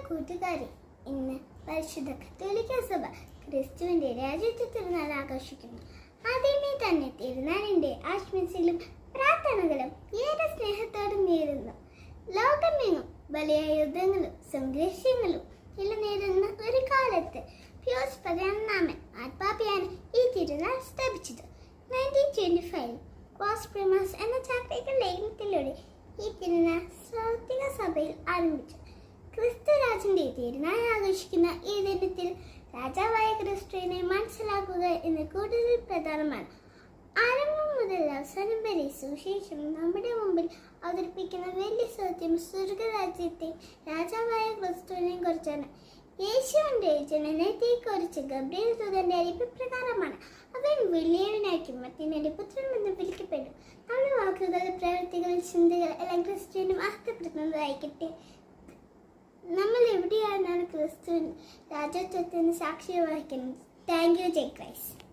കൂട്ടുകാരെ, ഇന്ന് പരിശുദ്ധ കത്തോലിക്ക സഭ ക്രിസ്തുവിന്റെ രാജ്യത്വ തിരുനാൾ ആഘോഷിക്കുന്നു. ആദ്യമേ തന്നെ തിരുനാളിന്റെ ആശംസകളും പ്രാർത്ഥനകളും ഏറെ സ്നേഹത്തോടെ നേരുന്നു. ലോകമെങ്ങും വലിയ യുദ്ധങ്ങളും സംഘർഷങ്ങളും നിലനിരുന്ന ഒരു കാലത്ത് പിയൂസ് 11 മാർപ്പാപ്പയാണ് ഈ തിരുനാൾ സ്ഥാപിച്ചത്. 1925 ക്വാസ് പ്രിമസ് എന്ന ചാക്രിക ലേഖനത്തിലൂടെ ഈ തിരുനാൾ ഭൗതിക സഭയിൽ ആരംഭിച്ചു. ക്രിസ്തുരാജന്റെ തിരുനാൾ ആഘോഷിക്കുന്ന ഈ ദിനത്തിൽ രാജാവായ ക്രിസ്തുവിനെ മനസ്സിലാക്കുക എന്ന് കൂടുതൽ പ്രധാനമാണ്. ആരംഭം മുതൽ അവസാനം വരെ സുവിശേഷം നമ്മുടെ മുമ്പിൽ അവതരിപ്പിക്കുന്ന വലിയ സത്യം സ്വർഗരാജ്യത്തെ രാജാവായ ക്രിസ്തുവിനെ കുറിച്ചാണ്. യേശുവിന്റെ ജനനത്തെക്കുറിച്ച് ഗബ്രിയേൽ ദൂതന്റെ അറിയിപ്പ് പ്രകാരമാണ്. അവൻ വലിയവനായിരിക്കും, മറ്റേ പുത്രൻ എന്ന് വിളിക്കപ്പെടും. നമ്മുടെ വാക്കുകൾ, പ്രവൃത്തികൾ, ചിന്തകൾ എല്ലാം ക്രിസ്തുവിനെ മഹത്വപ്പെടുത്തുന്നതായിരിക്കട്ടെ. നമ്മൾ എവിടെയാണ് ക്രിസ്തുവിൻ രാജത്വത്തിന് സാക്ഷ്യം വഹിക്കുന്നത്? താങ്ക് യു, ജയ് ക്രൈസ്റ്റ്.